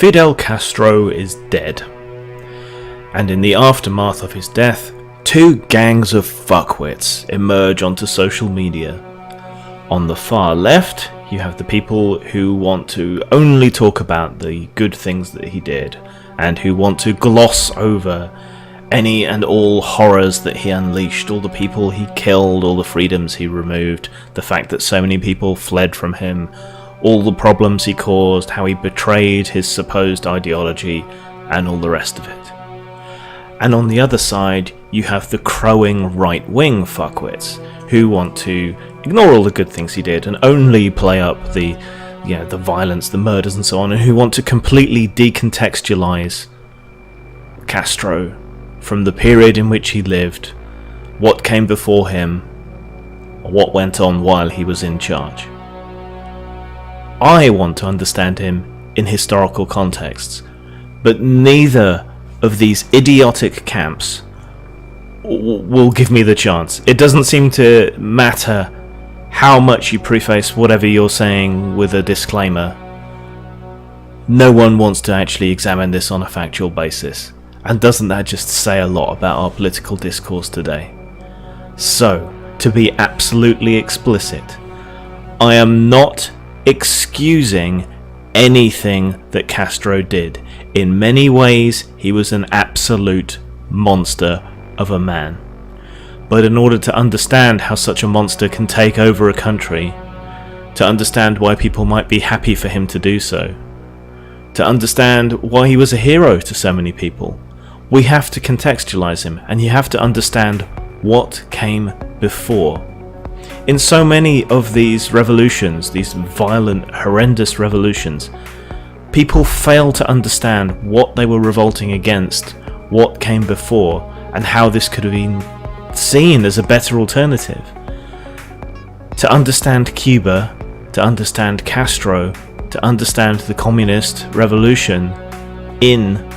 Fidel Castro is dead, and in the aftermath of his death, two gangs of fuckwits emerge onto social media. On the far left, you have the people who want to only talk about the good things that he did, and who want to gloss over any and all horrors that he unleashed, all the people he killed, all the freedoms he removed, the fact that so many people fled from him, all the problems he caused, how he betrayed his supposed ideology, and all the rest of it. And on the other side, you have the crowing right-wing fuckwits, who want to ignore all the good things he did and only play up the violence, the murders and so on, and who want to completely decontextualize Castro from the period in which he lived, what came before him, or what went on while he was in charge. I want to understand him in historical contexts, but neither of these idiotic camps will give me the chance. It doesn't seem to matter how much you preface whatever you're saying with a disclaimer. No one wants to actually examine this on a factual basis. And doesn't that just say a lot about our political discourse today? So, to be absolutely explicit, I am not excusing anything that Castro did. In many ways, he was an absolute monster of a man. But in order to understand how such a monster can take over a country, to understand why people might be happy for him to do so, to understand why he was a hero to so many people, we have to contextualize him, and you have to understand what came before. In so many of these revolutions, these violent, horrendous revolutions, people fail to understand what they were revolting against, what came before, and how this could have been seen as a better alternative. To understand Cuba, to understand Castro, to understand the communist revolution in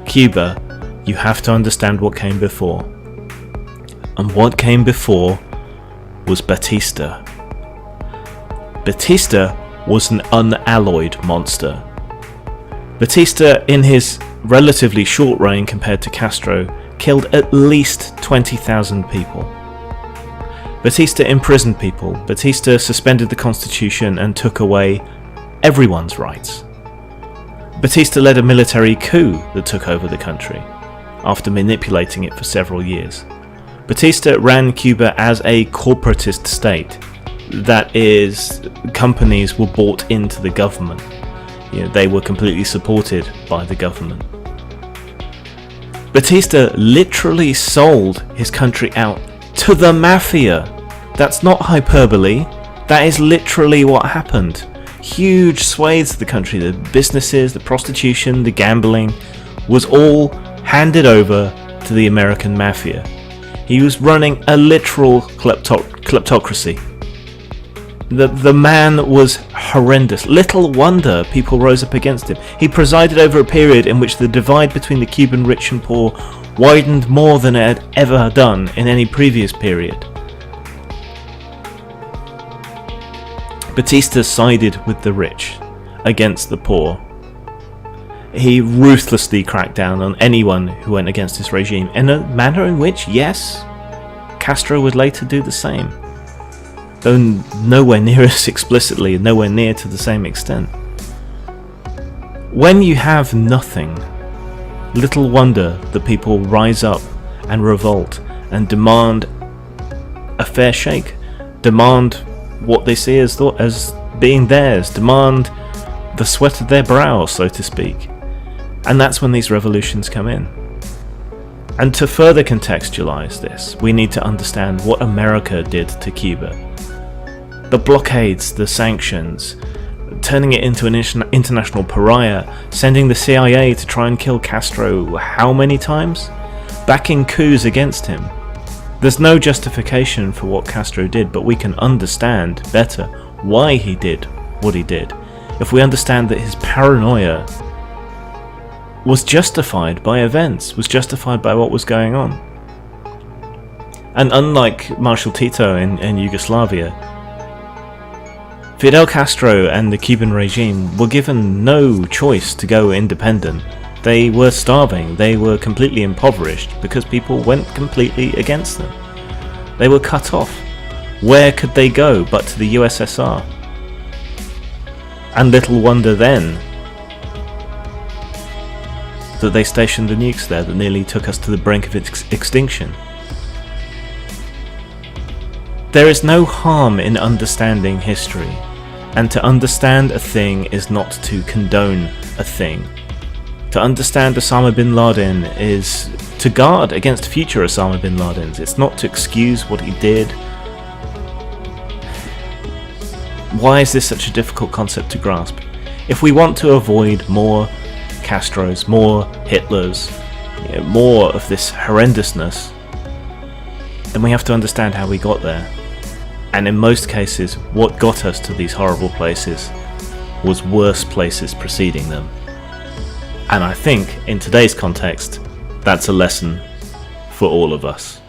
Cuba, you have to understand what came before. And what came before was Batista. Batista was an unalloyed monster. Batista, in his relatively short reign compared to Castro, killed at least 20,000 people. Batista imprisoned people. Batista suspended the constitution and took away everyone's rights. Batista led a military coup that took over the country, after manipulating it for several years. Batista ran Cuba as a corporatist state. That is, companies were bought into the government. They were completely supported by the government. Batista literally sold his country out to the mafia. That's not hyperbole. That is literally what happened. Huge swathes of the country, the businesses, the prostitution, the gambling, was all handed over to the American mafia. He was running a literal kleptocracy. The man was horrendous. Little wonder people rose up against him. He presided over a period in which the divide between the Cuban rich and poor widened more than it had ever done in any previous period. Batista sided with the rich against the poor. He ruthlessly cracked down on anyone who went against his regime, in a manner in which, yes, Castro would later do the same, though nowhere near as explicitly, nowhere near to the same extent. When you have nothing, little wonder that people rise up and revolt and demand a fair shake, demand what they see as being theirs, demand the sweat of their brow, so to speak. And that's when these revolutions come in. And to further contextualize this, we need to understand what America did to Cuba. The blockades, the sanctions, turning it into an international pariah, sending the CIA to try and kill Castro how many times? Backing coups against him. There's no justification for what Castro did, but we can understand better why he did what he did if we understand that his paranoia was justified by events, was justified by what was going on. And unlike Marshal Tito in Yugoslavia, Fidel Castro and the Cuban regime were given no choice to go independent. They were starving, they were completely impoverished because people went completely against them. They were cut off. Where could they go but to the USSR? And little wonder then that they stationed the nukes there that nearly took us to the brink of extinction. There is no harm in understanding history, and to understand a thing is not to condone a thing. To understand Osama bin Laden is to guard against future Osama bin Ladens. It's not to excuse what he did. Why is this such a difficult concept to grasp? If we want to avoid more Castros, more Hitlers, more of this horrendousness, then we have to understand how we got there. And in most cases, what got us to these horrible places was worse places preceding them. And I think, in today's context, that's a lesson for all of us.